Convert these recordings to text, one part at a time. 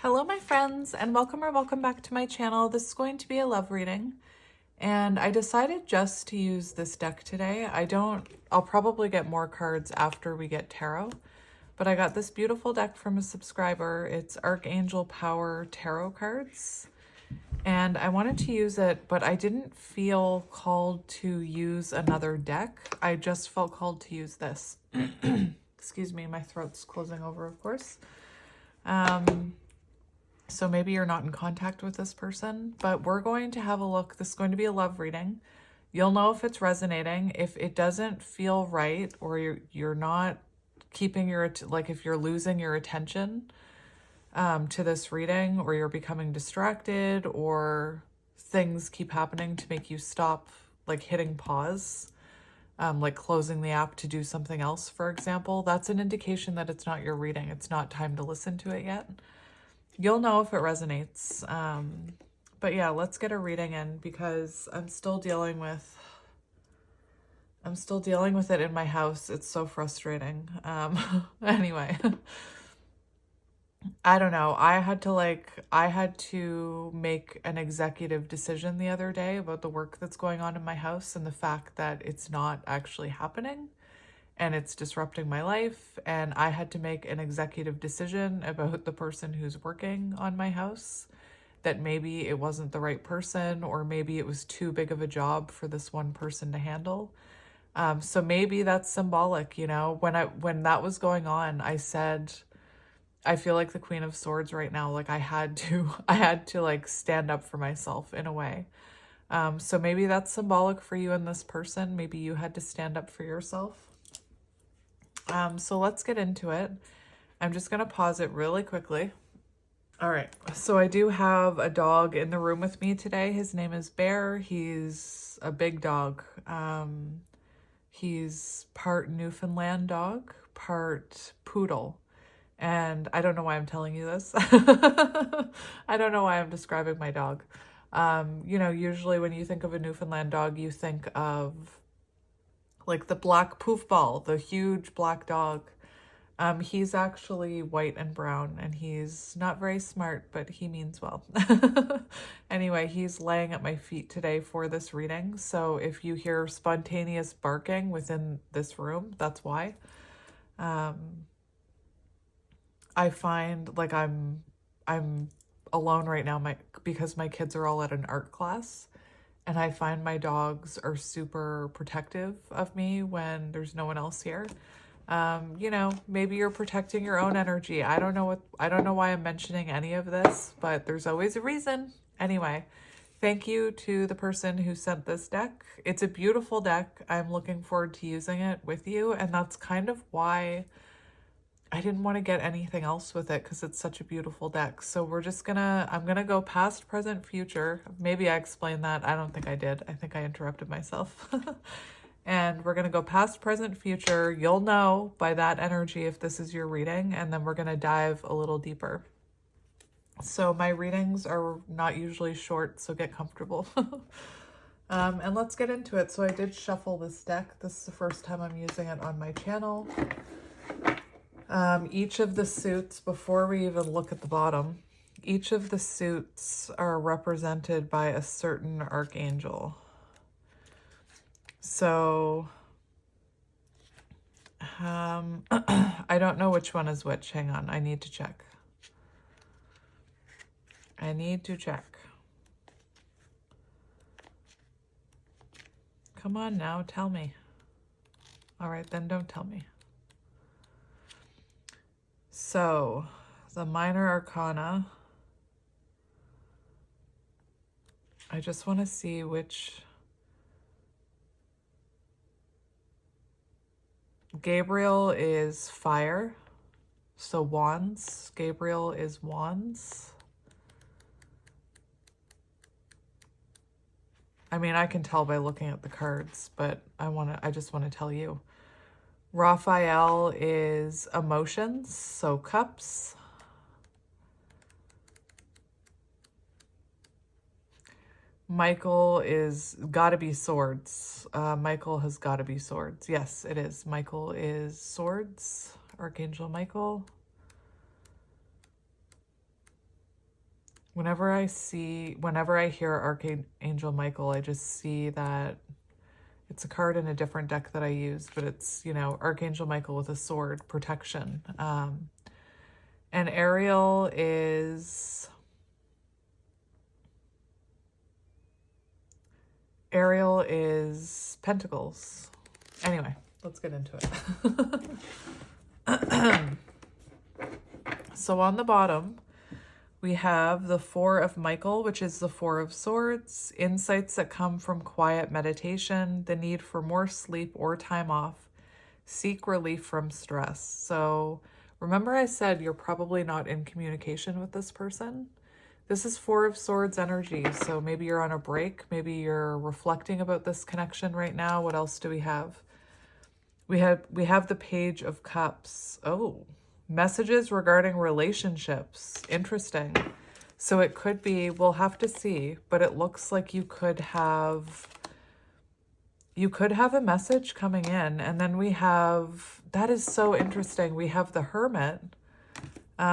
Hello my friends, and welcome or welcome back to my channel. This is going to be a love reading, and I decided just to use this deck today. I'll probably get more cards after we get tarot, but I got this beautiful deck from a subscriber. It's Archangel Power Tarot cards, and I wanted to use it, but I didn't feel called to use another deck. I just felt called to use this. Excuse me, my throat's closing over, of course. So maybe you're not in contact with this person, but we're going to have a look. This is going to be a love reading. You'll know if it's resonating. If it doesn't feel right, or you're not keeping if you're losing your attention to this reading, or you're becoming distracted, or things keep happening to make you stop, like hitting pause, like closing the app to do something else, for example, that's an indication that it's not your reading. It's not time to listen to it yet. You'll know if it resonates. But yeah, let's get a reading in, because I'm still dealing with it in my house. It's so frustrating. Anyway, I don't know. I had to make an executive decision the other day about the work that's going on in my house and the fact that it's not actually happening. And it's disrupting my life, and I had to make an executive decision about the person who's working on my house, that maybe it wasn't the right person, or maybe it was too big of a job for this one person to handle. So maybe that's symbolic, you know. When that was going on, I said, I feel like the Queen of Swords right now. Like I had to like stand up for myself in a way. So maybe that's symbolic for you and this person. Maybe you had to stand up for yourself. So let's get into it. I'm just going to pause it really quickly. All right. So I do have a dog in the room with me today. His name is Bear. He's a big dog. He's part Newfoundland dog, part poodle. And I don't know why I'm telling you this. I don't know why I'm describing my dog. You know, usually when you think of a Newfoundland dog, you think of like the black poofball, the huge black dog. He's actually white and brown, and he's not very smart, but he means well. Anyway, he's laying at my feet today for this reading. So if you hear spontaneous barking within this room, that's why. I find like I'm alone right now because my kids are all at an art class. And I find my dogs are super protective of me when there's no one else here. You know, maybe you're protecting your own energy. I don't know why I'm mentioning any of this, but there's always a reason. Anyway, thank you to the person who sent this deck. It's a beautiful deck. I'm looking forward to using it with you. And that's kind of why I didn't want to get anything else with it, because it's such a beautiful deck. So I'm gonna go past, present, future. Maybe I explained that. I don't think I did. I think I interrupted myself. And we're gonna go past, present, future. You'll know by that energy if this is your reading, and then we're gonna dive a little deeper. So my readings are not usually short, so get comfortable. And let's get into it. So I did shuffle this deck. This is the first time I'm using it on my channel. Each of the suits, before we even look at the bottom, each of the suits are represented by a certain archangel. So, I don't know which one is which. Hang on, I need to check. Come on now, tell me. All right, then don't tell me. So, the minor arcana, I just want to see which. Gabriel is fire, so wands. Gabriel is wands. I mean, I can tell by looking at the cards, but I just want to tell you. Raphael is emotions, so cups. Michael is gotta be swords. Michael has gotta be swords. Yes, it is. Michael is swords. Archangel Michael. Whenever I hear Archangel Michael, I just see that it's a card in a different deck that I use, but it's, you know, Archangel Michael with a sword, protection. And Ariel is Pentacles. Anyway, let's get into it. So on the bottom, we have the Four of Michael, which is the Four of Swords, insights that come from quiet meditation, the need for more sleep or time off, seek relief from stress. So remember I said you're probably not in communication with this person. This is Four of Swords energy. So maybe you're on a break. Maybe you're reflecting about this connection right now. What else do we have? We have the Page of Cups. Oh, messages regarding relationships. Interesting. So it could be, we'll have to see, but it looks like you could have a message coming in. And then we have, that is so interesting. We have the Hermit.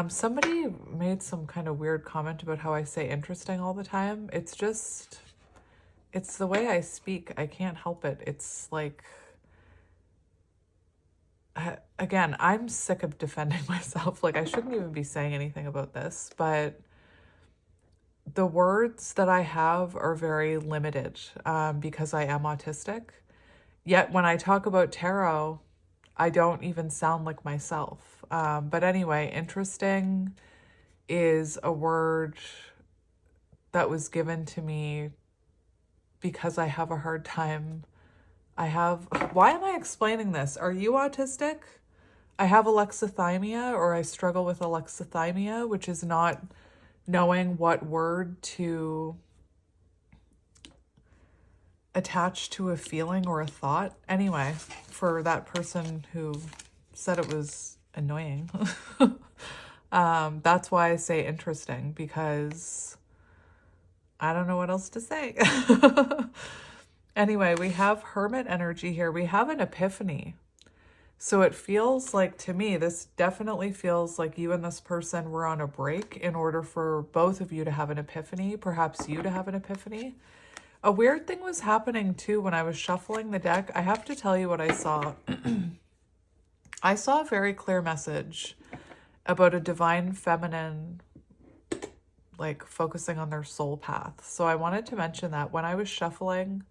Somebody made some kind of weird comment about how I say interesting all the time. It's just, it's the way I speak. I can't help it. It's like, again, I'm sick of defending myself. Like, I shouldn't even be saying anything about this, but the words that I have are very limited because I am autistic. Yet when I talk about tarot, I don't even sound like myself. But anyway, interesting is a word that was given to me because I have a hard time. Why am I explaining this? Are you autistic? I have alexithymia, or I struggle with alexithymia, which is not knowing what word to attach to a feeling or a thought. Anyway, for that person who said it was annoying, that's why I say interesting, because I don't know what else to say. Anyway, we have Hermit energy here. We have an epiphany. So it feels like, to me, this definitely feels like you and this person were on a break in order for both of you to have an epiphany, perhaps you to have an epiphany. A weird thing was happening too when I was shuffling the deck. I have to tell you what I saw. I saw a very clear message about a divine feminine, like focusing on their soul path. So I wanted to mention that when I was shuffling,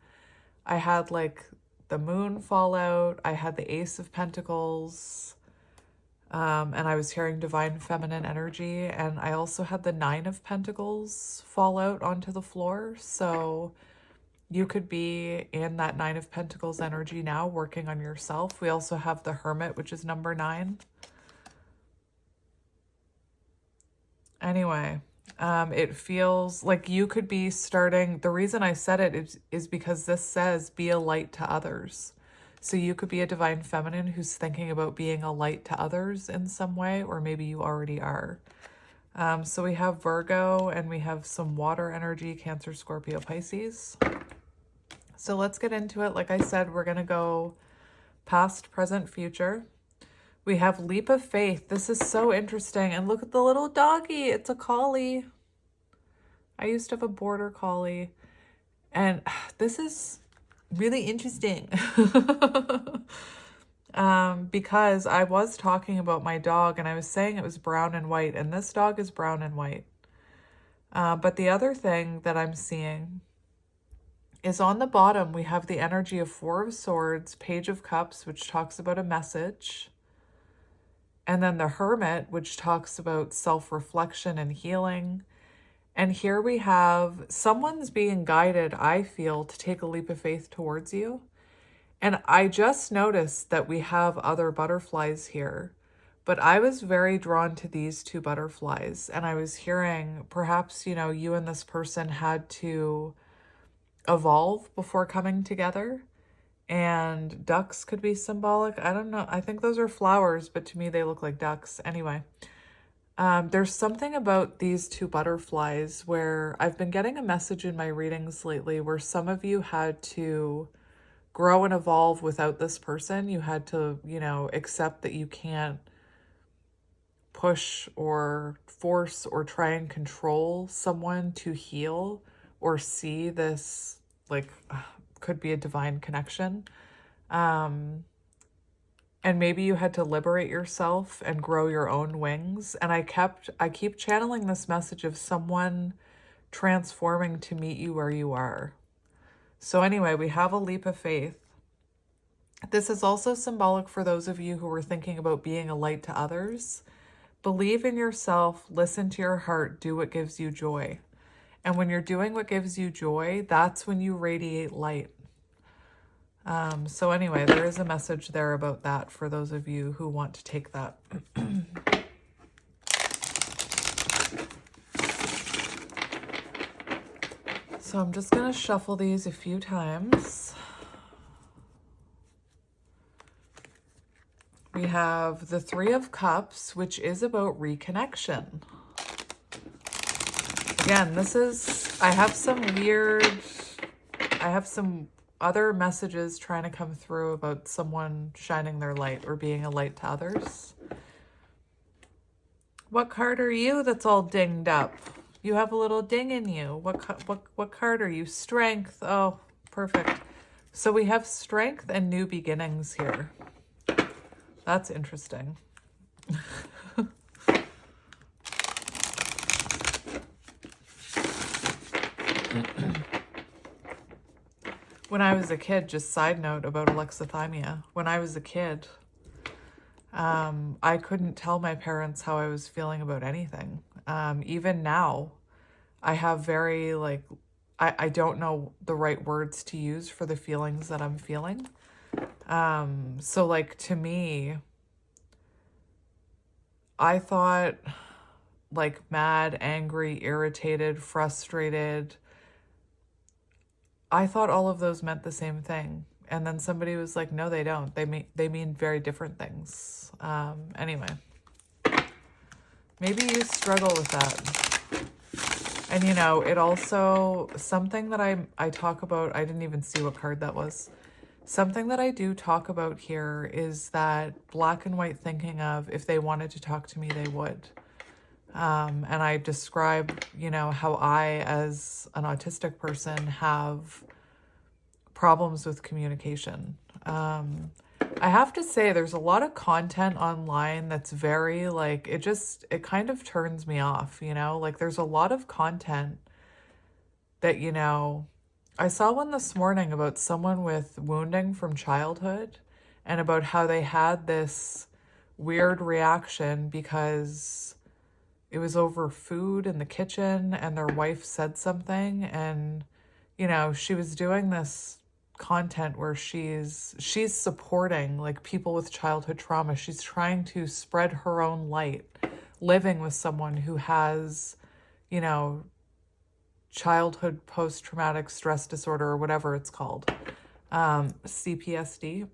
I had like the moon fall out. I had the Ace of Pentacles, and I was hearing divine feminine energy. And I also had the Nine of Pentacles fall out onto the floor. So you could be in that Nine of Pentacles energy now, working on yourself. We also have the Hermit, which is number 9. Anyway, it feels like you could be starting. The reason I said it is because this says be a light to others. So you could be a divine feminine who's thinking about being a light to others in some way, or maybe you already are. So we have Virgo, and we have some water energy, Cancer, Scorpio, Pisces. So let's get into it. Like I said, we're going to go past, present, future. We have Leap of Faith. This is so interesting. And look at the little doggy. It's a collie. I used to have a border collie. And this is really interesting. Because I was talking about my dog and I was saying it was brown and white. And this dog is brown and white. But the other thing that I'm seeing is on the bottom, we have the energy of Four of Swords, Page of Cups, which talks about a message. And then the Hermit, which talks about self-reflection and healing. And here we have someone's being guided, I feel, to take a leap of faith towards you. And I just noticed that we have other butterflies here. But I was very drawn to these two butterflies. And I was hearing perhaps, you know, you and this person had to evolve before coming together. And ducks could be symbolic. I don't know. I think those are flowers, but to me they look like ducks. Anyway, there's something about these two butterflies where I've been getting a message in my readings lately where some of you had to grow and evolve without this person. You had to, you know, accept that you can't push or force or try and control someone to heal or see this, like, could be a divine connection. And maybe you had to liberate yourself and grow your own wings. And I keep channeling this message of someone transforming to meet you where you are. So anyway, we have a leap of faith. This is also symbolic for those of you who are thinking about being a light to others. Believe in yourself, listen to your heart, do what gives you joy. And when you're doing what gives you joy, that's when you radiate light. So anyway, there is a message there about that for those of you who want to take that. So I'm just going to shuffle these a few times. We have the Three of Cups, which is about reconnection. Again, I have some other messages trying to come through about someone shining their light or being a light to others. What card are you that's all dinged up? You have a little ding in you. What card are you? Strength. Oh, perfect. So we have strength and new beginnings here. That's interesting. When I was a kid, just side note about alexithymia, when I was a kid, I couldn't tell my parents how I was feeling about anything. Even now, I have very, like, I don't know the right words to use for the feelings that I'm feeling. So, like, to me, I thought, like, mad, angry, irritated, frustrated, I thought all of those meant the same thing. And then somebody was like, no, they don't. They mean very different things. Anyway, maybe you struggle with that. And, you know, it also, something that I talk about, I didn't even see what card that was. Something that I do talk about here is that black and white thinking of, if they wanted to talk to me, they would. And I describe, you know, how I, as an autistic person, have problems with communication. I have to say, there's a lot of content online that's very, like, it kind of turns me off, you know? Like, there's a lot of content that, you know, I saw one this morning about someone with wounding from childhood and about how they had this weird reaction because it was over food in the kitchen and their wife said something, and, you know, she was doing this content where she's supporting, like, people with childhood trauma. She's trying to spread her own light, living with someone who has, you know, childhood post-traumatic stress disorder or whatever it's called, CPSD.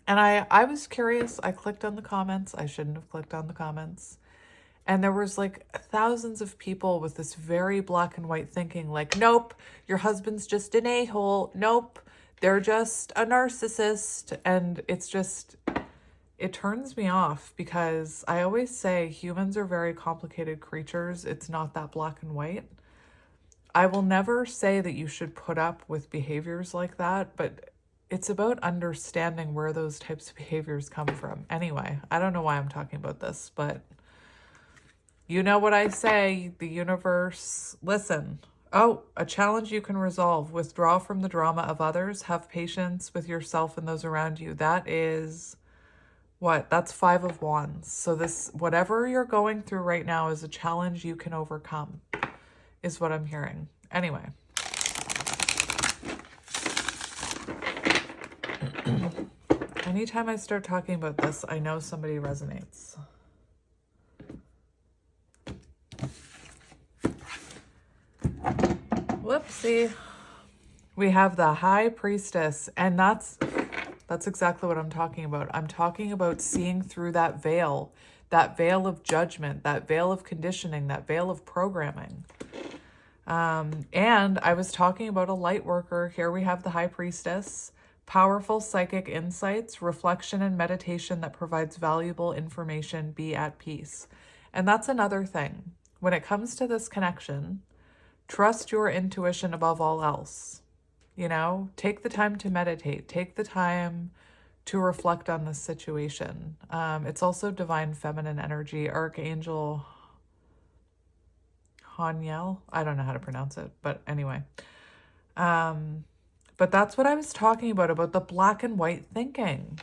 And I was curious. I clicked on the comments. I shouldn't have clicked on the comments. And there was, like, thousands of people with this very black and white thinking, like, nope, your husband's just an a-hole. Nope, they're just a narcissist. And it's just, it turns me off, because I always say humans are very complicated creatures. It's not that black and white. I will never say that you should put up with behaviors like that, but it's about understanding where those types of behaviors come from. Anyway, I don't know why I'm talking about this, but you know what I say, the universe, listen. Oh, a challenge you can resolve. Withdraw from the drama of others. Have patience with yourself and those around you. That is what? That's 5 of Wands. So this, whatever you're going through right now, is a challenge you can overcome, is what I'm hearing. Anyway. Anytime I start talking about this, I know somebody resonates. Whoopsie. We have the High Priestess, and that's exactly what I'm talking about. I'm talking about seeing through that veil of judgment, that veil of conditioning, that veil of programming. And I was talking about a light worker. Here we have the High Priestess, Powerful psychic insights, reflection and meditation that provides valuable information, be at peace. And that's another thing. When it comes to this connection, trust your intuition above all else. You know, take the time to meditate, take the time to reflect on this situation. It's also divine feminine energy, Archangel Haniel. I don't know how to pronounce it, but anyway. But that's what I was talking about the black and white thinking.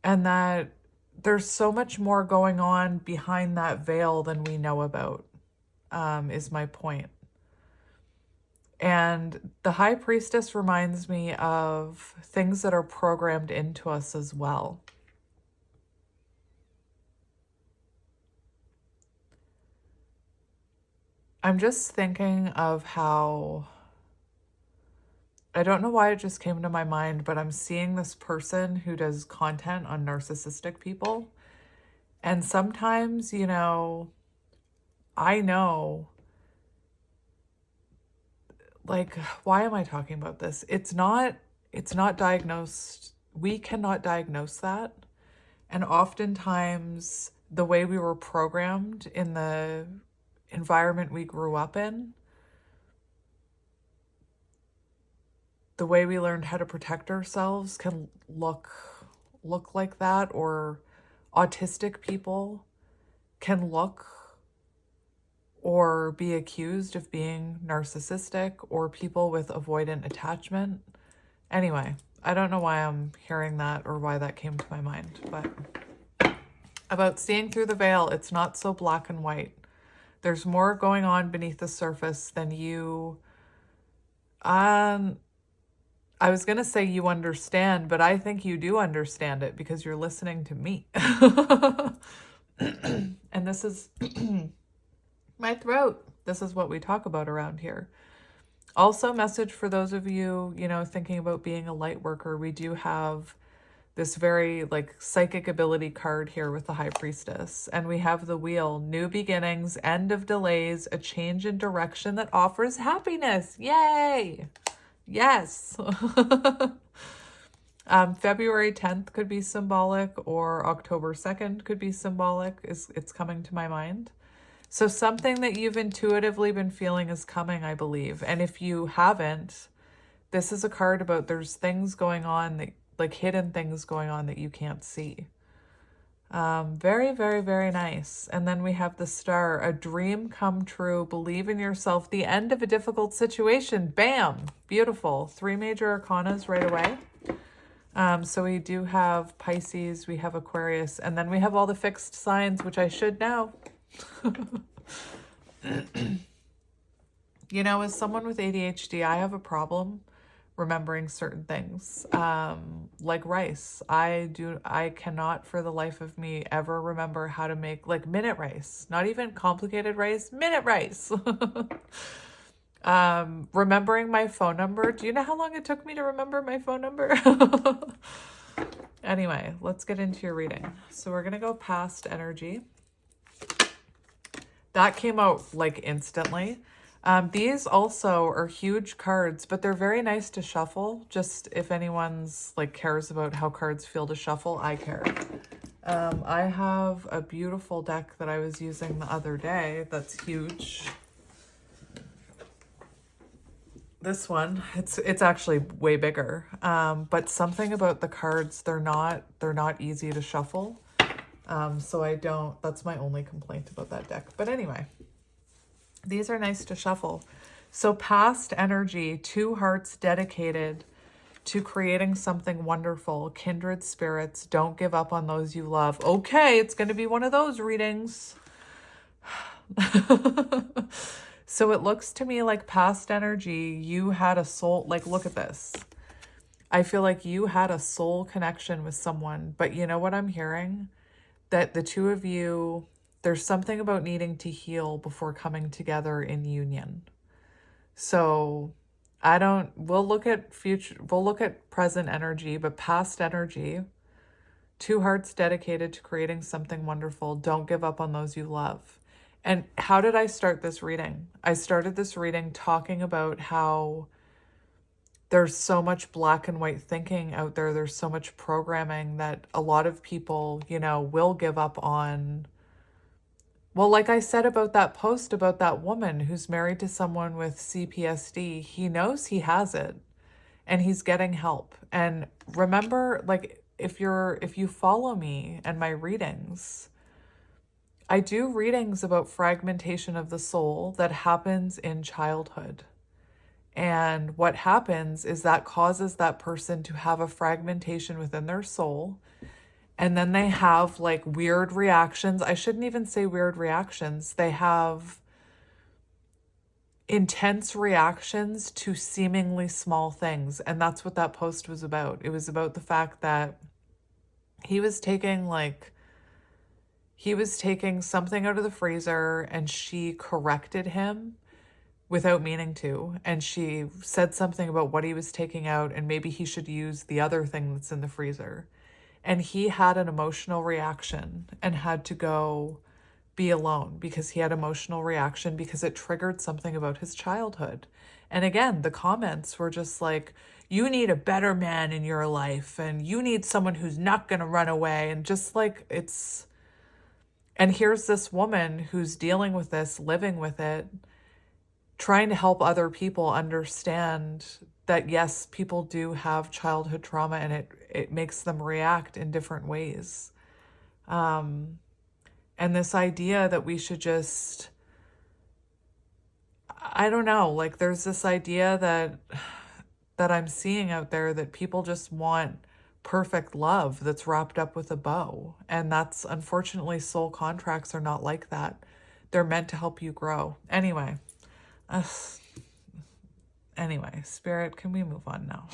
And that there's so much more going on behind that veil than we know about, is my point. And the High Priestess reminds me of things that are programmed into us as well. I'm just thinking of how, I don't know why it just came to my mind, but I'm seeing this person who does content on narcissistic people. And sometimes, you know, I know, like, why am I talking about this? It's not diagnosed. We cannot diagnose that. And oftentimes the way we were programmed in the environment we grew up in, the way we learned how to protect ourselves can look like that, or autistic people can look or be accused of being narcissistic, or people with avoidant attachment. Anyway, I don't know why I'm hearing that or why that came to my mind, but about seeing through the veil, it's not so black and white. There's more going on beneath the surface than you, I was going to say you understand, but I think you do understand it because you're listening to me. And this is my throat. This is what we talk about around here. Also, message for those of you, you know, thinking about being a light worker. We do have this very like psychic ability card here with the High Priestess. And we have the wheel, new beginnings, end of delays, a change in direction that offers happiness. Yay! Yes. February 10th could be symbolic, or October 2nd could be symbolic. It's coming to my mind. So something that you've intuitively been feeling is coming, I believe. And if you haven't, this is a card about there's things going on, that like hidden things going on that you can't see. Very, very, very nice. And then we have the star, a dream come true, believe in yourself, the end of a difficult situation. Bam! Beautiful. 3 major arcanas right away. So we do have Pisces, we have Aquarius, and then we have all the fixed signs, which I should know. You know, as someone with ADHD, I have a problem remembering certain things, like rice. I cannot for the life of me ever remember how to make like minute rice, not even complicated rice, minute rice. Remembering my phone number. Do you know how long it took me to remember my phone number? Anyway, let's get into your reading. So we're going to go past energy. That came out like instantly. These also are huge cards, but they're very nice to shuffle. Just if anyone's like cares about how cards feel to shuffle, I care. I have a beautiful deck that I was using the other day that's huge. This one, it's actually way bigger. But something about the cards, they're not easy to shuffle. So that's my only complaint about that deck. But anyway, these are nice to shuffle. So past energy, 2 hearts dedicated to creating something wonderful, kindred spirits, don't give up on those you love. Okay, it's going to be one of those readings. So it looks to me like past energy, you had a soul, like look at this. I feel like you had a soul connection with someone, but you know what I'm hearing? That the two of you, there's something about needing to heal before coming together in union. So we'll look at present energy, but past energy, 2 hearts dedicated to creating something wonderful. Don't give up on those you love. And how did I start this reading? I started this reading talking about how there's so much black and white thinking out there. There's so much programming that a lot of people, you know, will give up on. Well, like I said about that post about that woman who's married to someone with CPSD, he knows he has it and he's getting help. And remember, like, if you follow me and my readings, I do readings about fragmentation of the soul that happens in childhood. And what happens is that causes that person to have a fragmentation within their soul. And then they have like weird reactions. I shouldn't even say weird reactions. They have intense reactions to seemingly small things. And that's what that post was about. It was about the fact that he was taking something out of the freezer and she corrected him without meaning to. And she said something about what he was taking out and maybe he should use the other thing that's in the freezer. And he had an emotional reaction and had to go be alone because he had emotional reaction because it triggered something about his childhood. And again, the comments were just like, you need a better man in your life and you need someone who's not going to run away. And just like and here's this woman who's dealing with this, living with it, trying to help other people understand that yes, people do have childhood trauma and it makes them react in different ways. And this idea that we should just, I don't know, like there's this idea that I'm seeing out there that people just want perfect love that's wrapped up with a bow. And that's, unfortunately, soul contracts are not like that. They're meant to help you grow. Anyway, Spirit, can we move on now?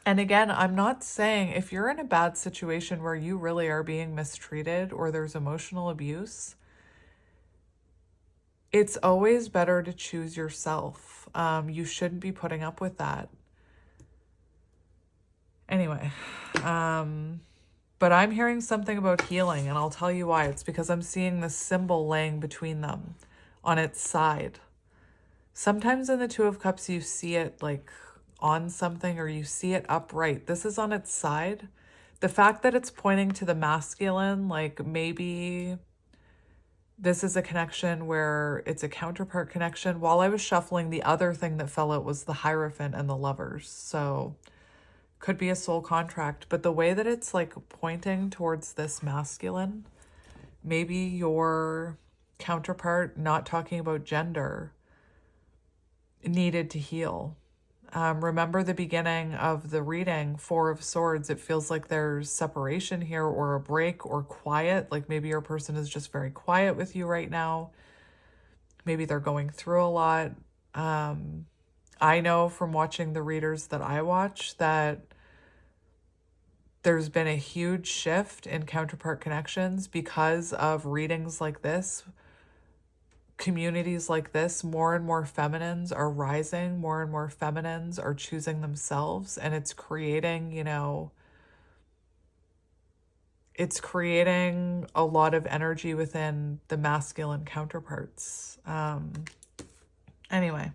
And again, I'm not saying if you're in a bad situation where you really are being mistreated or there's emotional abuse, it's always better to choose yourself. You shouldn't be putting up with that. Anyway, but I'm hearing something about healing, and I'll tell you why. It's because I'm seeing this symbol laying between them on its side. Sometimes in the Two of Cups, you see it like on something or you see it upright. This is on its side. The fact that it's pointing to the masculine, like maybe this is a connection where it's a counterpart connection. While I was shuffling, the other thing that fell out was the Hierophant and the Lovers. So could be a soul contract, but the way that it's like pointing towards this masculine, maybe your counterpart, not talking about gender, needed to heal. Remember the beginning of the reading, Four of Swords, it feels like there's separation here or a break or quiet. Like maybe your person is just very quiet with you right now. Maybe they're going through a lot. I know from watching the readers that I watch that there's been a huge shift in counterpart connections because of readings like this. Communities like this, more and more feminines are rising, more and more feminines are choosing themselves, and it's creating, it's creating a lot of energy within the masculine counterparts. Anyway,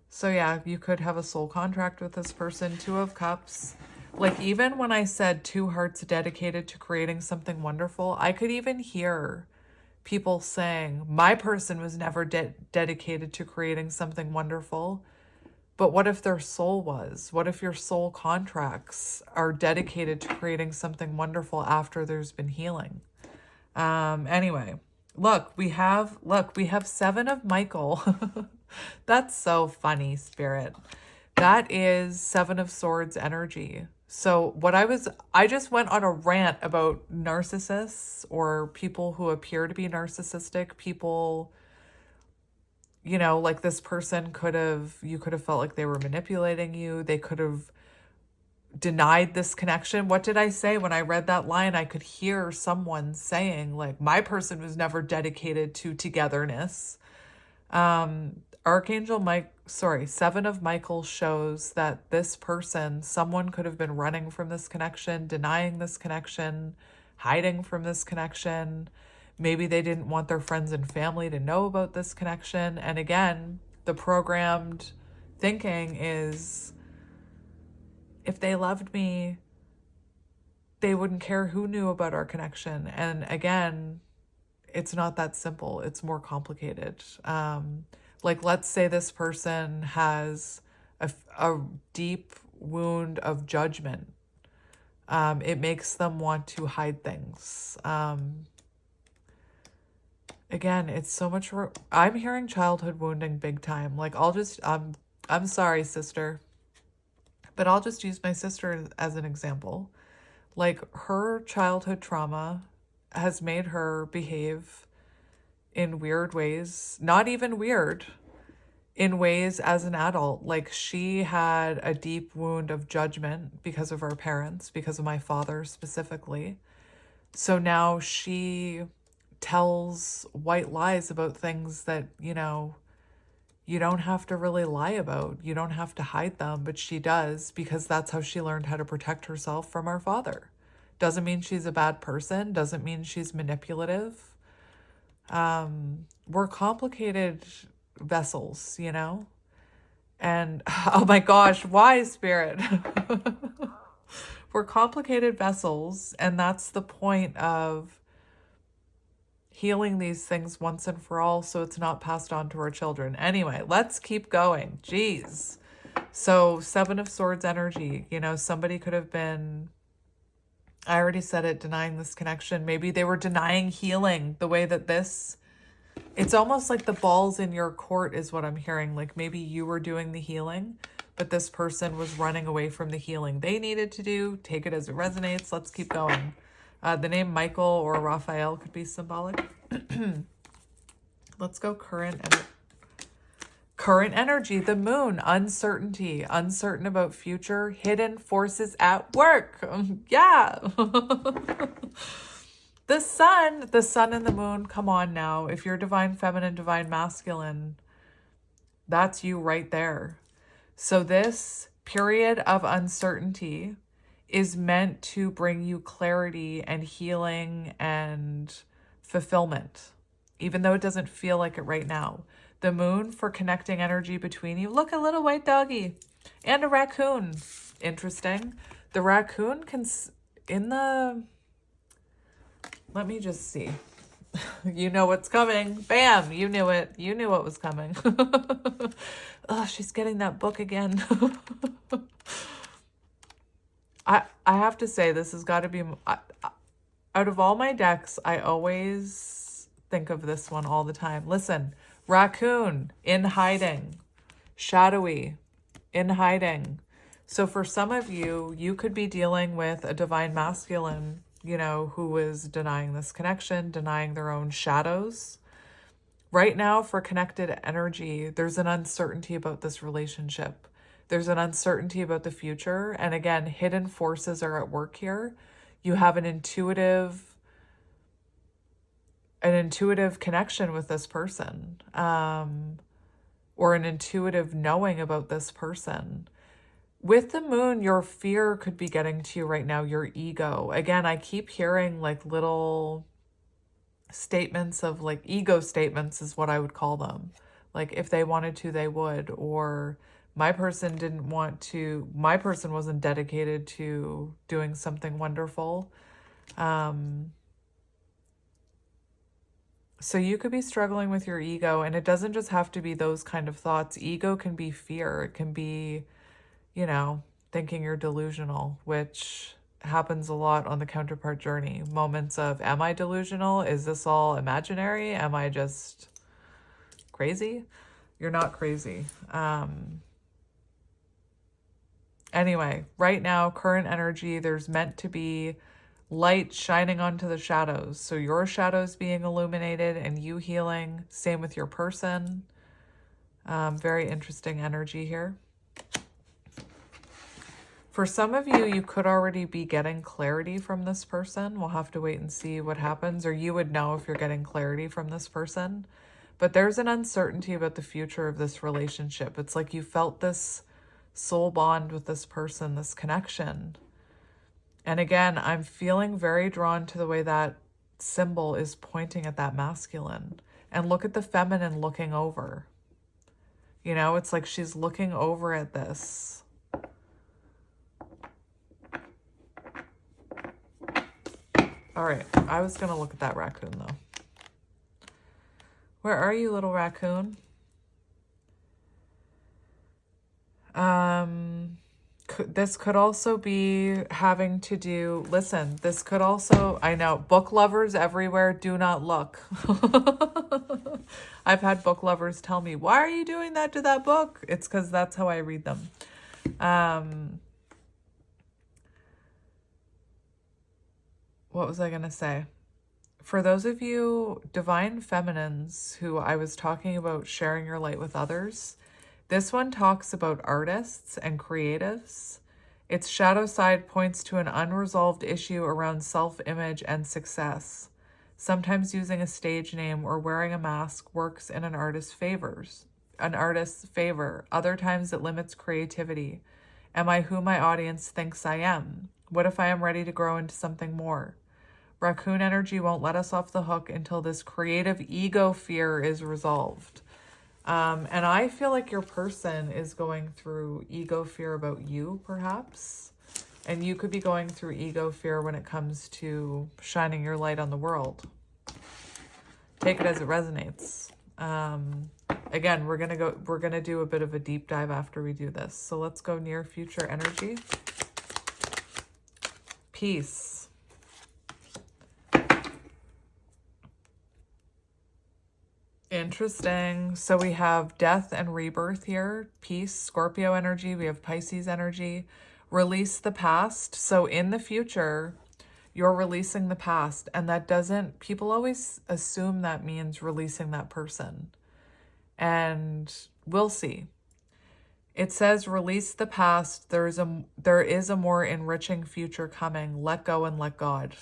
so yeah, you could have a soul contract with this person. Two of Cups. Like even when I said two hearts dedicated to creating something wonderful, I could even hear people saying, my person was never dedicated to creating something wonderful. But what if their soul was? What if your soul contracts are dedicated to creating something wonderful after there's been healing? Anyway, we have Seven of Michael. That's so funny, Spirit. That is Seven of Swords energy. So I just went on a rant about narcissists or people who appear to be narcissistic. People, like this person you could have felt like they were manipulating you. They could have denied this connection. What did I say when I read that line? I could hear someone saying like, my person was never dedicated to togetherness. Seven of Michael shows that this person, someone could have been running from this connection, denying this connection, hiding from this connection. Maybe they didn't want their friends and family to know about this connection. And again, The programmed thinking is, if they loved me, they wouldn't care who knew about our connection. And again, it's not that simple. It's more complicated. Like, let's say this person has a deep wound of judgment. It makes them want to hide things. Again, it's so much. I'm hearing childhood wounding big time. Like, I'm sorry, sister, but I'll just use my sister as an example. Like, her childhood trauma has made her behave in weird ways, not even weird, in ways as an adult. Like, she had a deep wound of judgment because of her parents, because of my father specifically. So now she tells white lies about things that, you know, you don't have to really lie about. You don't have to hide them, but she does, because that's how she learned how to protect herself from her father. Doesn't mean she's a bad person. Doesn't mean she's manipulative. We're complicated vessels, you know? And oh my gosh, why, Spirit? We're complicated vessels, and that's the point of healing these things once and for all, so it's not passed on to our children. Anyway, let's keep going. Jeez. So 7 of Swords energy, you know, somebody could have been, I already said it, denying this connection. Maybe they were denying healing the way that this, it's almost like the ball's in your court is what I'm hearing. Like, maybe you were doing the healing, but this person was running away from the healing they needed to do. Take it as it resonates. Let's keep going. The name Michael or Raphael could be symbolic. Let's go current energy. The moon, uncertainty, uncertain about future, hidden forces at work. Yeah. The sun and the moon, come on now. If you're divine feminine, divine masculine, that's you right there. So this period of uncertainty is meant to bring you clarity and healing and fulfillment, even though it doesn't feel like it right now. The moon for connecting energy between you. Look, a little white doggy and a raccoon. Interesting. The raccoon can, let me just see. You know what's coming. Bam, you knew it. You knew what was coming. Oh, she's getting that book again. I have to say, this has got to be, out of all my decks, I always think of this one all the time. Listen, raccoon, in hiding, shadowy, in hiding. So for some of you, you could be dealing with a divine masculine, you know, who is denying this connection, denying their own shadows. Right now, for connected energy, there's an uncertainty about this relationship. There's an uncertainty about the future. And again, hidden forces are at work here. You have an intuitive connection with this person, or an intuitive knowing about this person. With the moon, your fear could be getting to you right now, your ego. Again, I keep hearing like little statements of, like, ego statements is what I would call them. Like, if they wanted to, they would. Or my person didn't want to, my person wasn't dedicated to doing something wonderful. So you could be struggling with your ego, and it doesn't just have to be those kind of thoughts. Ego can be fear. It can be, you know, thinking you're delusional, which happens a lot on the counterpart journey. Moments of, am I delusional? Is this all imaginary? Am I just crazy? You're not crazy. Anyway, right now, current energy, there's meant to be light shining onto the shadows. So your shadows being illuminated and you healing. Same with your person. Very interesting energy here. For some of you, you could already be getting clarity from this person. We'll have to wait and see what happens, or you would know if you're getting clarity from this person. But there's an uncertainty about the future of this relationship. It's like you felt this soul bond with this person, this connection. And again, I'm feeling very drawn to the way that symbol is pointing at that masculine. And look at the feminine looking over. You know, it's like she's looking over at this. All right, I was going to look at that raccoon, though. Where are you, little raccoon? This could also be having to do, listen, this could also, I know, book lovers everywhere, do not look. I've had book lovers tell me, why are you doing that to that book? It's because that's how I read them. What was I going to say? For those of you divine feminines who I was talking about sharing your light with others, this one talks about artists and creatives. Its shadow side points to an unresolved issue around self-image and success. Sometimes using a stage name or wearing a mask works in an artist's favor. Other times it limits creativity. Am I who my audience thinks I am? What if I am ready to grow into something more? Raccoon energy won't let us off the hook until this creative ego fear is resolved. And I feel like your person is going through ego fear about you, perhaps. And you could be going through ego fear when it comes to shining your light on the world. Take it as it resonates. Again, we're gonna do a bit of a deep dive after we do this. So let's go near future energy. Peace. Interesting. So we have death and rebirth here. Peace, Scorpio energy. We have Pisces energy. Release the past. So in the future, you're releasing the past. And that doesn't, people always assume that means releasing that person. And we'll see. It says release the past. There is a more enriching future coming. Let go and let God.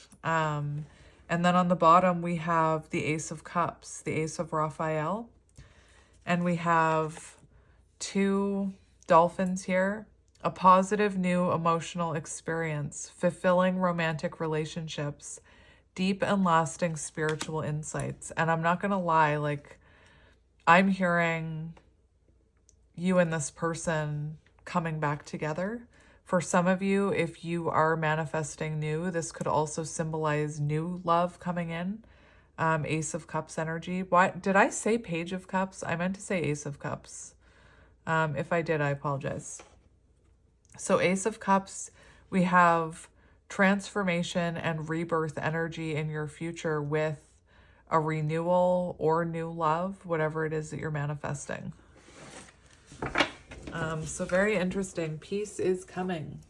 And then on the bottom, we have the Ace of Cups, the Ace of Raphael. And we have 2 dolphins here. A positive new emotional experience, fulfilling romantic relationships, deep and lasting spiritual insights. And I'm not going to lie, like, I'm hearing you and this person coming back together. For some of you, if you are manifesting new, this could also symbolize new love coming in. Ace of Cups energy. Why did I say Page of Cups? I meant to say Ace of Cups. If I did, I apologize. So Ace of Cups, we have transformation and rebirth energy in your future with a renewal or new love, whatever it is that you're manifesting. So very interesting. Peace is coming.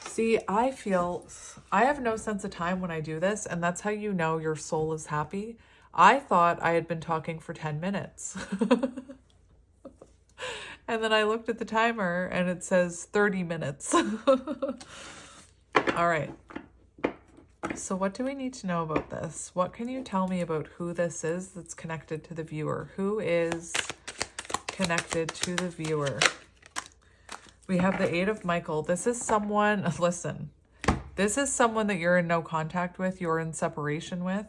See, I feel I have no sense of time when I do this, and that's how you know your soul is happy. I thought I had been talking for 10 minutes. And then I looked at the timer and it says 30 minutes. All right. So what do we need to know about this? What can you tell me about who this is that's connected to the viewer? Who is connected to the viewer? We have the 8 of Michael. This is someone, listen, this is someone that you're in no contact with, you're in separation with.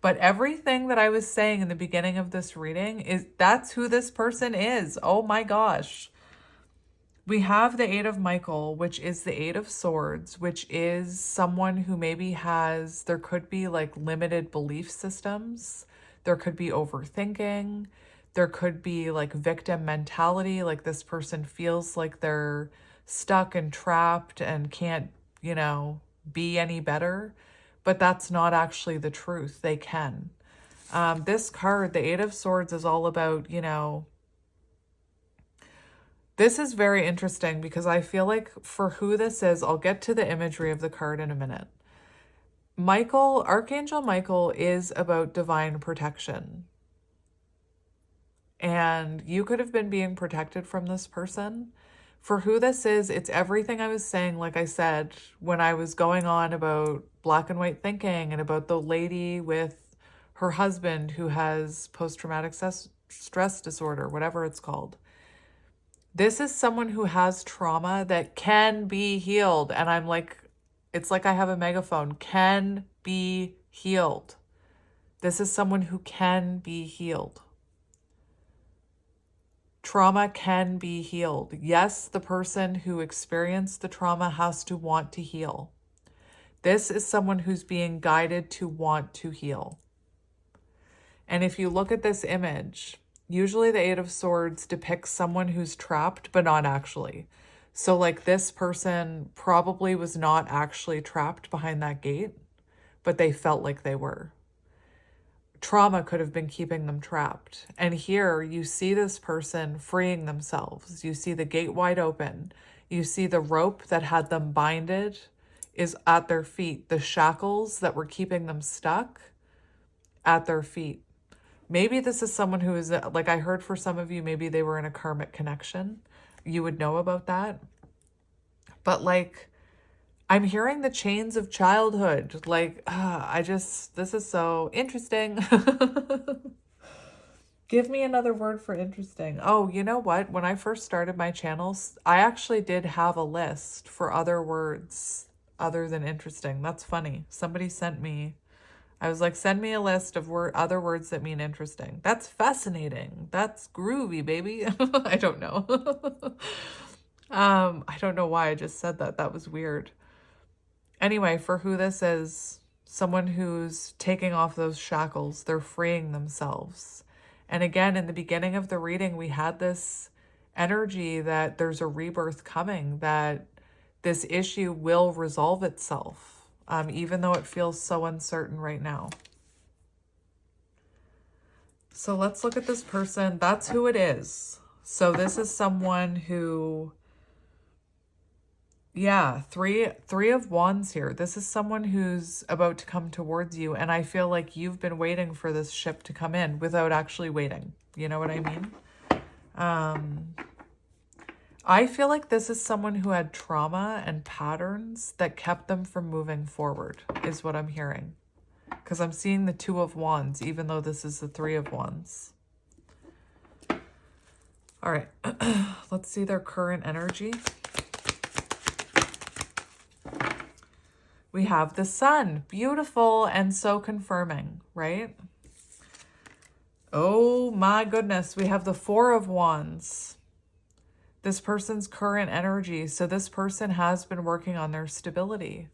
But everything that I was saying in the beginning of this reading that's who this person is. Oh my gosh. We have the 8 of Michael, which is the 8 of Swords, which is someone who maybe there could be like limited belief systems. There could be overthinking. There could be like victim mentality. Like this person feels like they're stuck and trapped and can't, be any better. But that's not actually the truth. They can. This card, the 8 of Swords, is all about, this is very interesting because I feel like for who this is, I'll get to the imagery of the card in a minute. Archangel Michael is about divine protection. And you could have been being protected from this person. For who this is, it's everything I was saying, like I said, when I was going on about black and white thinking and about the lady with her husband who has post-traumatic stress disorder, whatever it's called. This is someone who has trauma that can be healed. And I'm like, it's like I have a megaphone, can be healed. This is someone who can be healed. Trauma can be healed. Yes, the person who experienced the trauma has to want to heal. This is someone who's being guided to want to heal. And if you look at this image, usually the Eight of Swords depicts someone who's trapped, but not actually. So like this person probably was not actually trapped behind that gate, but they felt like they were. Trauma could have been keeping them trapped. And here you see this person freeing themselves. You see the gate wide open. You see the rope that had them binded is at their feet. The shackles that were keeping them stuck at their feet. Maybe this is someone who is, like I heard for some of you, maybe they were in a karmic connection. You would know about that. But like, I'm hearing the chains of childhood. Like, this is so interesting. Give me another word for interesting. Oh, you know what? When I first started my channels, I actually did have a list for other words other than interesting. That's funny. Somebody sent me, I was like, send me a list of other words that mean interesting. That's fascinating. That's groovy, baby. I don't know. I don't know why I just said that. That was weird. Anyway, for who this is, someone who's taking off those shackles, they're freeing themselves. And again, in the beginning of the reading, we had this energy that there's a rebirth coming, that this issue will resolve itself, even though it feels so uncertain right now. So let's look at this person. That's who it is. So this is someone who... Yeah, three of wands here. This is someone who's about to come towards you, and I feel like you've been waiting for this ship to come in without actually waiting. You know what I mean? I feel like this is someone who had trauma and patterns that kept them from moving forward, is what I'm hearing. Because I'm seeing the Two of Wands, even though this is the Three of Wands. All right, let's see their current energy. We have the Sun, beautiful and so confirming, right? Oh my goodness, we have the Four of Wands. This person's current energy. So this person has been working on their stability.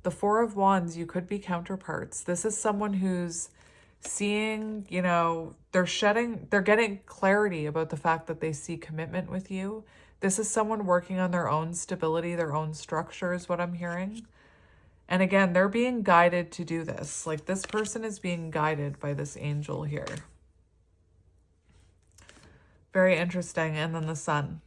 The Four of Wands, you could be counterparts. This is someone who's seeing, you know, they're getting clarity about the fact that they see commitment with you. This is someone working on their own stability, their own structure is what I'm hearing. And again, they're being guided to do this. Like this person is being guided by this angel here. Very interesting. And then the Sun.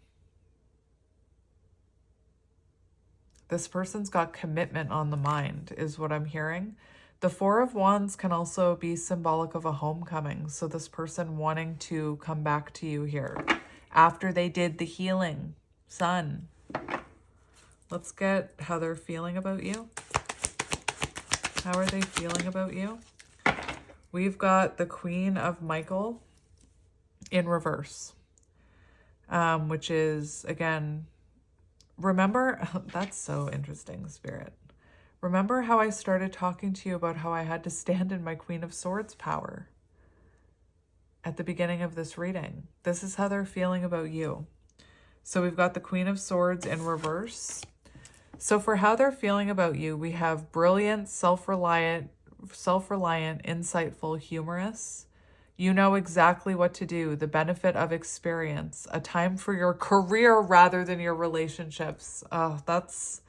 This person's got commitment on the mind is what I'm hearing. The Four of Wands can also be symbolic of a homecoming. So this person wanting to come back to you here after they did the healing. Sun. Let's get how they're feeling about you. How are they feeling about you? We've got the Queen of Michael in reverse, which is, again, remember, that's so interesting, Spirit. Remember how I started talking to you about how I had to stand in my Queen of Swords power at the beginning of this reading? This is how they're feeling about you. So we've got the Queen of Swords in reverse. So for how they're feeling about you, we have brilliant, self-reliant, insightful, humorous. You know exactly what to do, the benefit of experience, a time for your career rather than your relationships. Oh, that's...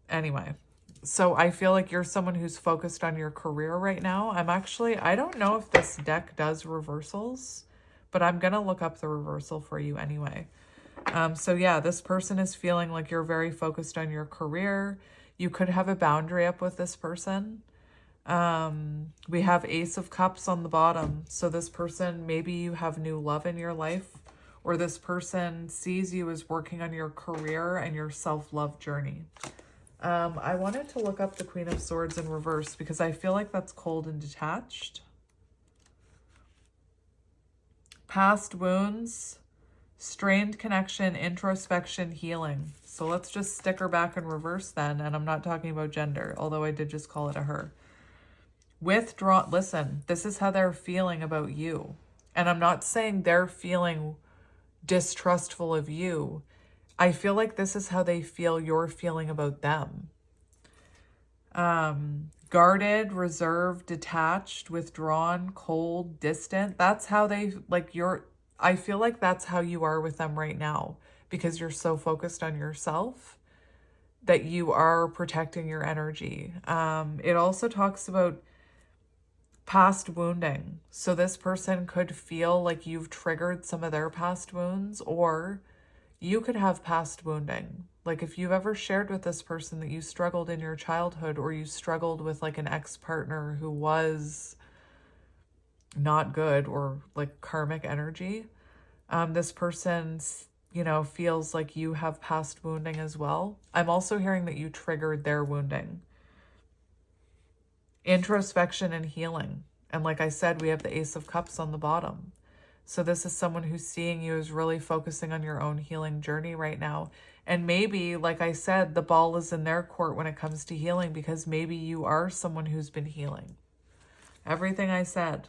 Anyway, so I feel like you're someone who's focused on your career right now. I don't know if this deck does reversals, but I'm going to look up the reversal for you anyway. So yeah, this person is feeling like you're very focused on your career. You could have a boundary up with this person. We have Ace of Cups on the bottom. So this person, maybe you have new love in your life, or this person sees you as working on your career and your self-love journey. I wanted to look up the Queen of Swords in reverse because I feel like that's cold and detached. Past wounds, strained connection, introspection, healing. So let's just stick her back in reverse then. And I'm not talking about gender, although I did just call it a her. Listen, this is how they're feeling about you. And I'm not saying they're feeling distrustful of you. I feel like this is how they feel you're feeling about them. Guarded, reserved, detached, withdrawn, cold, distant. That's how they, like, I feel like that's how you are with them right now, because you're so focused on yourself that you are protecting your energy. It also talks about past wounding. So this person could feel like you've triggered some of their past wounds, or you could have past wounding. Like if you've ever shared with this person that you struggled in your childhood, or you struggled with like an ex-partner who was not good, or like karmic energy, this person, you know, feels like you have past wounding as well. I'm also hearing that you triggered their wounding. Introspection and healing. And like I said, we have the Ace of Cups on the bottom. So this is someone who's seeing you as really focusing on your own healing journey right now. And maybe, like I said, the ball is in their court when it comes to healing, because maybe you are someone who's been healing. Everything I said.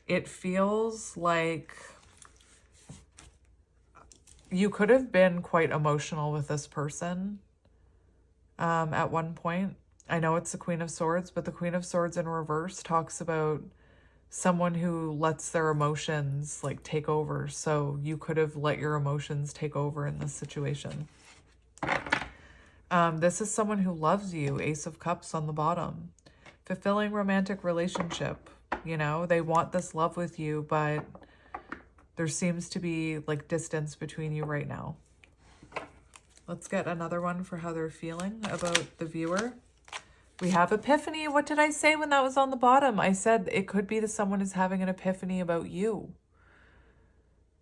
It feels like you could have been quite emotional with this person at one point. I know it's the Queen of Swords, but the Queen of Swords in reverse talks about someone who lets their emotions like take over. So you could have let your emotions take over in this situation. This is someone who loves you, Ace of Cups on the bottom. Fulfilling romantic relationship. You know, they want this love with you, but there seems to be like distance between you right now. Let's get another one for how they're feeling about the viewer. We have epiphany. What did I say when that was on the bottom? I said it could be that someone is having an epiphany about you.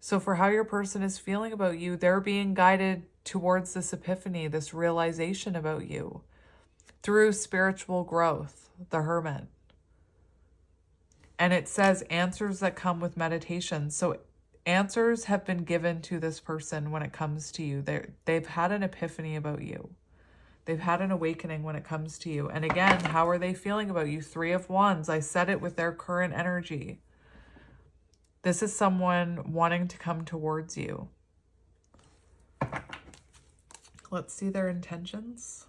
So for how your person is feeling about you, they're being guided towards this epiphany, this realization about you through spiritual growth, the Hermit. And it says answers that come with meditation. So answers have been given to this person when it comes to you. They've had an epiphany about you. They've had an awakening when it comes to you. And again, how are they feeling about you? Three of Wands. I said it with their current energy. This is someone wanting to come towards you. Let's see their intentions.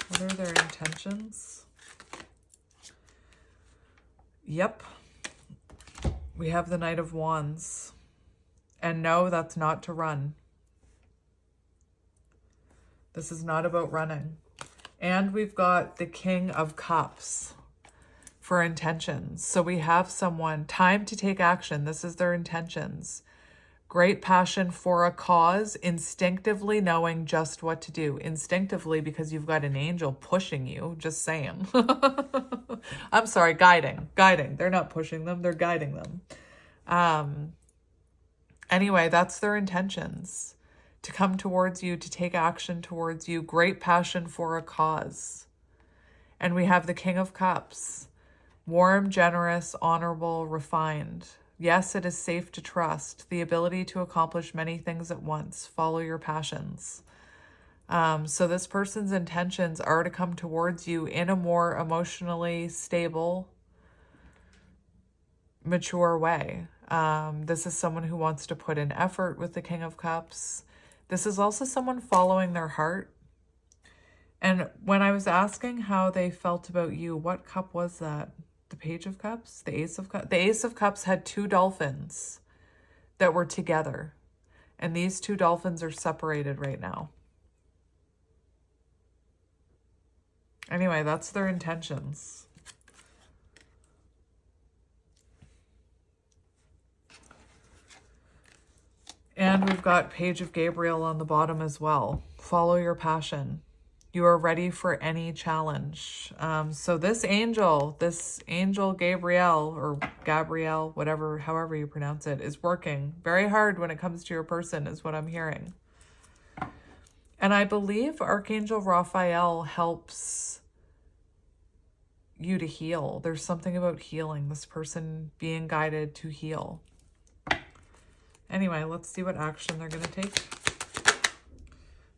What are their intentions? Yep. We have the Knight of Wands. And no, that's not to run. This is not about running. And we've got the King of Cups for intentions. So we have someone, time to take action. This is their intentions. Great passion for a cause, instinctively knowing just what to do. Instinctively, because you've got an angel pushing you, just saying. I'm sorry, guiding. They're not pushing them, they're guiding them. Anyway, that's their intentions. To come towards you, to take action towards you. Great passion for a cause. And we have the King of Cups. Warm, generous, honorable, refined. Yes, it is safe to trust. The ability to accomplish many things at once. Follow your passions. So this person's intentions are to come towards you in a more emotionally stable, mature way. This is someone who wants to put in effort with the King of Cups. This is also someone following their heart. And when I was asking how they felt about you, what cup was that? The Page of Cups? The Ace of Cups? The Ace of Cups had two dolphins that were together. And these two dolphins are separated right now. Anyway, that's their intentions. And we've got Page of Gabriel on the bottom as well. Follow your passion. You are ready for any challenge. So this angel Gabriel, or Gabrielle, whatever, however you pronounce it, is working very hard when it comes to your person, is what I'm hearing. And I believe Archangel Raphael helps you to heal. There's something about healing, this person being guided to heal. Anyway, let's see what action they're going to take.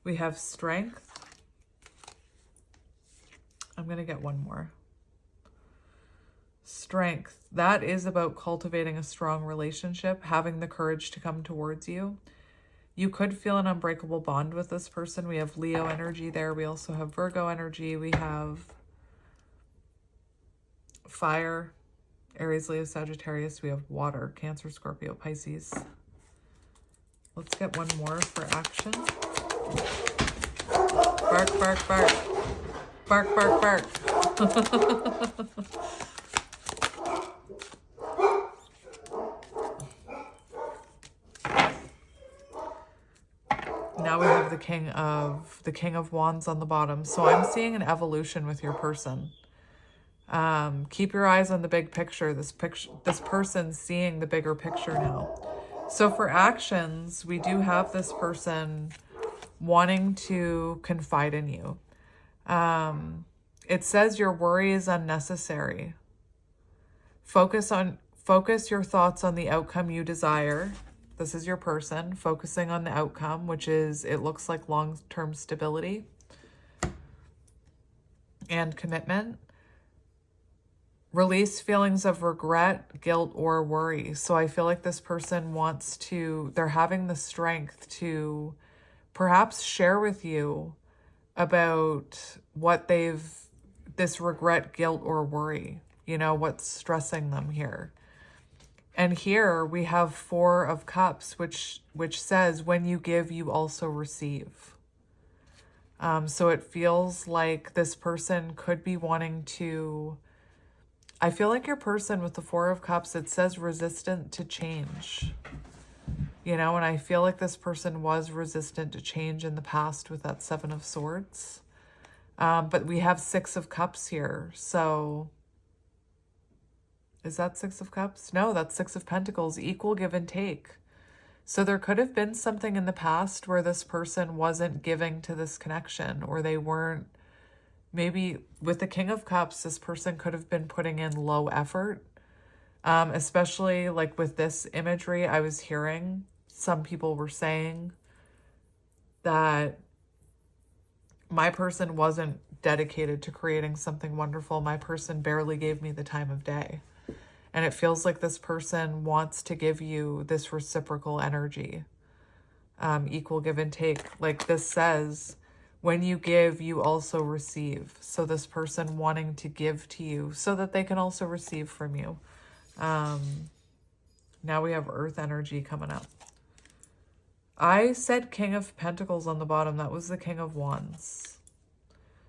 We have strength. I'm going to get one more. strength. That is about cultivating a strong relationship, having the courage to come towards you. You could feel an unbreakable bond with this person. We have Leo energy there. We also have Virgo energy. We have fire, Aries, Leo, Sagittarius. We have water, Cancer, Scorpio, Pisces. Let's get one more for action. Bark, bark, bark. Bark, bark, bark. Now we have the King of Wands on the bottom. So I'm seeing an evolution with your person. Keep your eyes on the big picture. This person's seeing the bigger picture now. So for actions, we do have this person wanting to confide in you. It says your worry is unnecessary. Focus your thoughts on the outcome you desire. This is your person focusing on the outcome, which is, it looks like long-term stability and commitment. Release feelings of regret, guilt, or worry. So I feel like this person they're having the strength to perhaps share with you about what this regret, guilt, or worry, what's stressing them here. And here we have 4 of Cups, which says, when you give, you also receive. So it feels like this person could be wanting to, I feel like your person with the 4 of Cups, it says resistant to change. And I feel like this person was resistant to change in the past with that 7 of Swords. But we have 6 of Cups here. So is that 6 of Cups? No, that's 6 of Pentacles, equal give and take. So there could have been something in the past where this person wasn't giving to this connection, or they weren't, maybe with the King of Cups, this person could have been putting in low effort. Especially like with this imagery, I was hearing some people were saying that my person wasn't dedicated to creating something wonderful. My person barely gave me the time of day. And it feels like this person wants to give you this reciprocal energy, equal give and take. Like this says, when you give, you also receive. So this person wanting to give to you so that they can also receive from you. Now we have Earth energy coming up. I said King of Pentacles on the bottom. That was the King of Wands.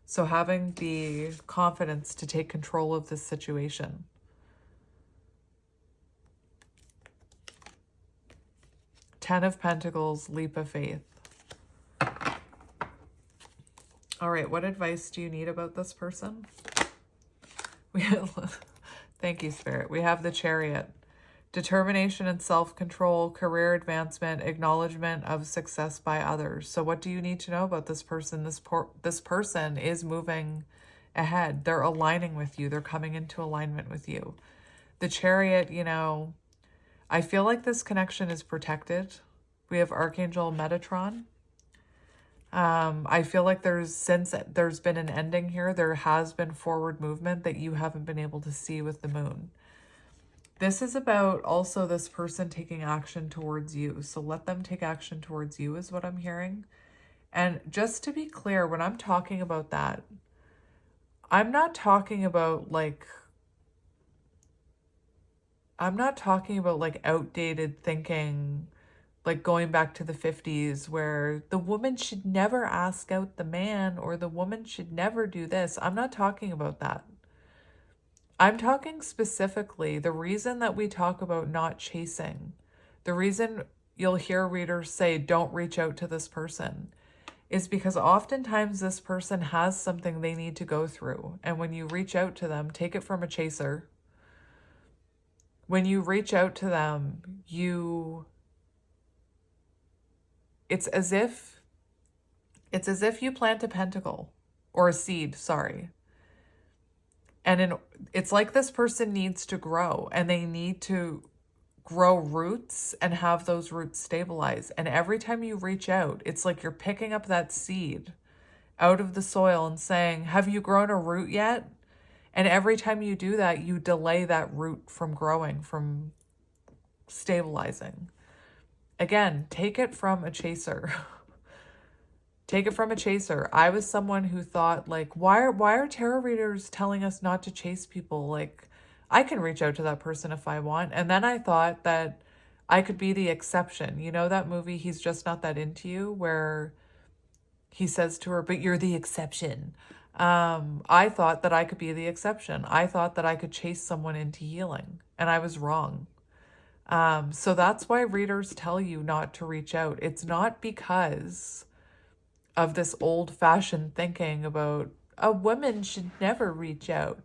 So having the confidence to take control of this situation. Ten of Pentacles, leap of faith. All right, what advice do you need about this person? Thank you, Spirit. We have the Chariot. Determination and self-control, career advancement, acknowledgement of success by others. So what do you need to know about this person? This person is moving ahead. They're aligning with you. They're coming into alignment with you. The Chariot, I feel like this connection is protected. We have Archangel Metatron. I feel like since there's been an ending here, there has been forward movement that you haven't been able to see with the moon. This is about also this person taking action towards you. So let them take action towards you is what I'm hearing. And just to be clear, when I'm talking about that, I'm not talking about like outdated thinking, like going back to the 50s where the woman should never ask out the man or the woman should never do this. I'm not talking about that. I'm talking specifically, the reason that we talk about not chasing, the reason you'll hear readers say, don't reach out to this person, is because oftentimes this person has something they need to go through. And when you reach out to them, take it from a chaser. When you reach out to them, it's as if you plant a pentacle or a seed, sorry. And it's like this person needs to grow and they need to grow roots and have those roots stabilize. And every time you reach out, it's like you're picking up that seed out of the soil and saying, have you grown a root yet? And every time you do that, you delay that root from growing, from stabilizing. Again, take it from a chaser. Take it from a chaser. I was someone who thought, like, why are tarot readers telling us not to chase people? Like, I can reach out to that person if I want. And then I thought that I could be the exception. You know that movie, He's Just Not That Into You, where he says to her, but you're the exception. I thought that I could be the exception. I thought that I could chase someone into healing, and I was wrong. So that's why readers tell you not to reach out. It's not because of this old-fashioned thinking about a woman should never reach out.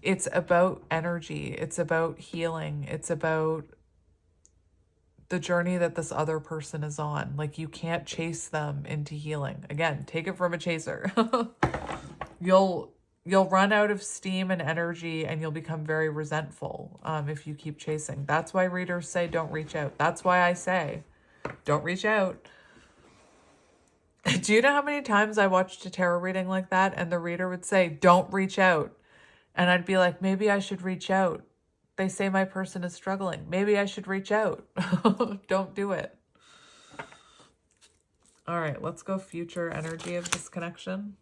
It's about energy. It's about healing. It's about the journey that this other person is on. Like, you can't chase them into healing. Again, take it from a chaser. You'll run out of steam and energy, and you'll become very resentful if you keep chasing. That's why readers say don't reach out. That's why I say don't reach out. Do you know how many times I watched a tarot reading like that and the reader would say, don't reach out? And I'd be like, maybe I should reach out. They say my person is struggling. Maybe I should reach out. Don't do it. All right, let's go future energy of this connection.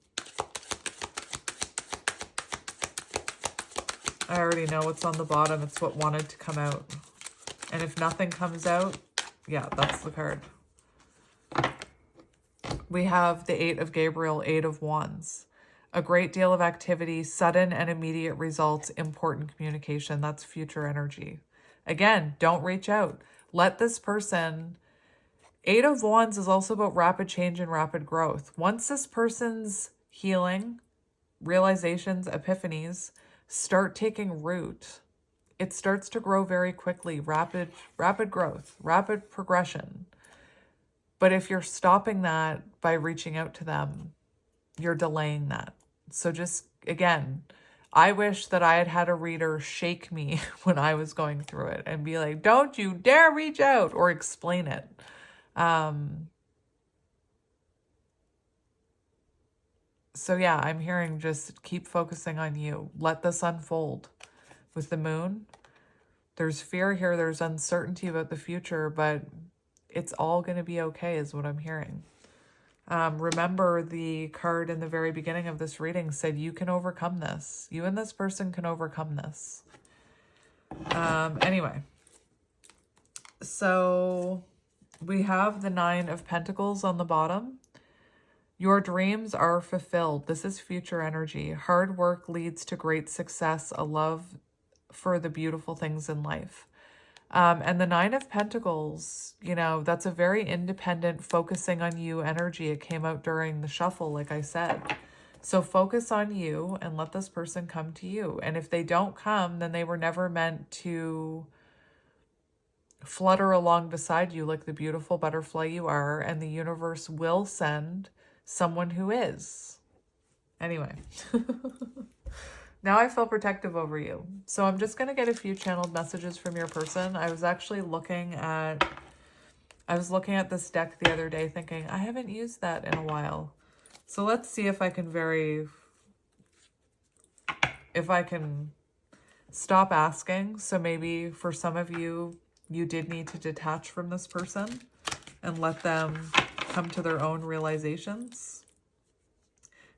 I already know what's on the bottom. It's what wanted to come out. And if nothing comes out, yeah, that's the card. We have the Eight of Gabriel, Eight of Wands. A great deal of activity, sudden and immediate results, important communication. That's future energy. Again, don't reach out. Let this person... Eight of Wands is also about rapid change and rapid growth. Once this person's healing, realizations, epiphanies start taking root, it starts to grow very quickly. Rapid growth, rapid progression. But if you're stopping that by reaching out to them, you're delaying that. So just, again, I wish that I had had a reader shake me when I was going through it and be like, don't you dare reach out, or explain it. So yeah, I'm hearing just keep focusing on you. Let this unfold. With the moon, there's fear here. There's uncertainty about the future, but it's all going to be okay is what I'm hearing. Remember, the card in the very beginning of this reading said you can overcome this. You and this person can overcome this. Anyway, so we have the Nine of Pentacles on the bottom. Your dreams are fulfilled. This is future energy. Hard work leads to great success, a love for the beautiful things in life. And the Nine of Pentacles, you know, that's a very independent, focusing on you energy. It came out during the shuffle, like I said. So focus on you and let this person come to you. And if they don't come, then they were never meant to flutter along beside you like the beautiful butterfly you are. And the universe will send someone who is. Anyway. Now I feel protective over you. So I'm just going to get a few channeled messages from your person. I was actually looking at this deck the other day thinking, I haven't used that in a while. So let's see if I can stop asking. So maybe for some of you, you did need to detach from this person and let them come to their own realizations.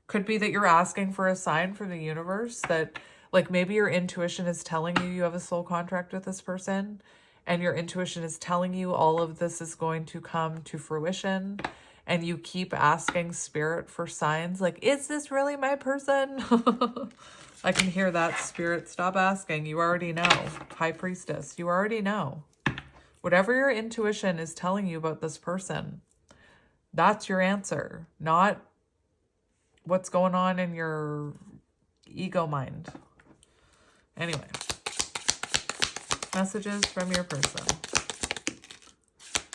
Could be that you're asking for a sign from the universe that, like, maybe your intuition is telling you you have a soul contract with this person, and your intuition is telling you all of this is going to come to fruition, and you keep asking spirit for signs like, is this really my person? I can hear that, spirit. Stop asking. You already know. High Priestess, you already know. Whatever your intuition is telling you about this person, that's your answer, not what's going on in your ego mind. Anyway, messages from your person.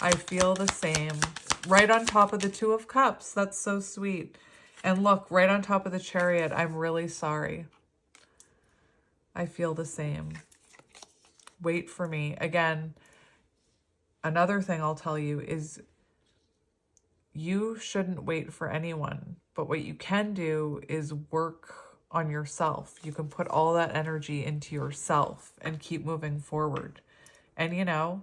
I feel the same. Right on top of the Two of Cups. That's so sweet. And look, right on top of the Chariot, I'm really sorry. I feel the same. Wait for me. Again, another thing I'll tell you is you shouldn't wait for anyone. But what you can do is work on yourself. You can put all that energy into yourself and keep moving forward. And you know,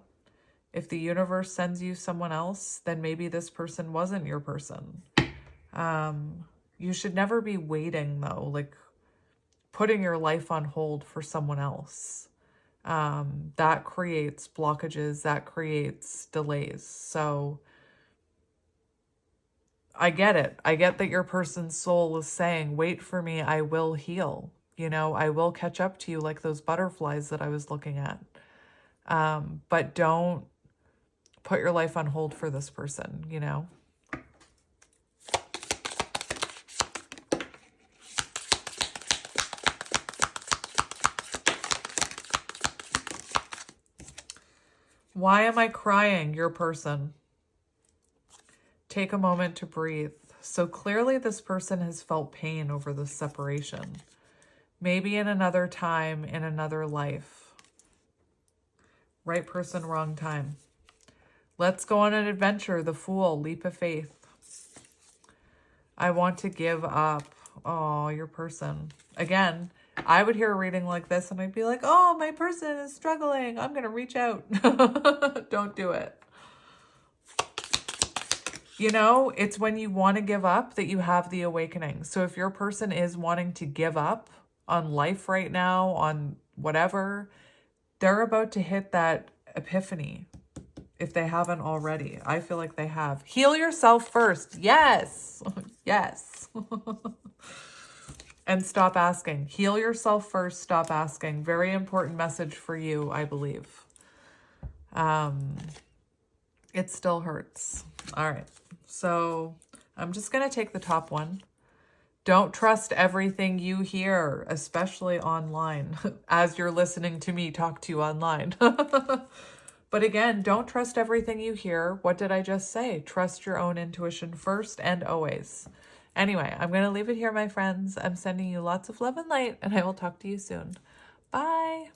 if the universe sends you someone else, then maybe this person wasn't your person. You should never be waiting though, like putting your life on hold for someone else. That creates blockages, that creates delays. So I get it. I get that your person's soul is saying, wait for me, I will heal. You know, I will catch up to you like those butterflies that I was looking at. But don't put your life on hold for this person, you know? Why am I crying? Your person. Take a moment to breathe. So clearly this person has felt pain over this separation. Maybe in another time, in another life. Right person, wrong time. Let's go on an adventure. The Fool, leap of faith. I want to give up. Oh, your person. Again, I would hear a reading like this and I'd be like, oh, my person is struggling. I'm going to reach out. Don't do it. You know, it's when you want to give up that you have the awakening. So if your person is wanting to give up on life right now, on whatever, they're about to hit that epiphany. If they haven't already, I feel like they have. Heal yourself first. Yes. Yes. And stop asking. Heal yourself first. Stop asking. Very important message for you, I believe. It still hurts. All right. So I'm just going to take the top one. Don't trust everything you hear, especially online, as you're listening to me talk to you online. But again, don't trust everything you hear. What did I just say? Trust your own intuition first and always. Anyway, I'm going to leave it here, my friends. I'm sending you lots of love and light, and I will talk to you soon. Bye.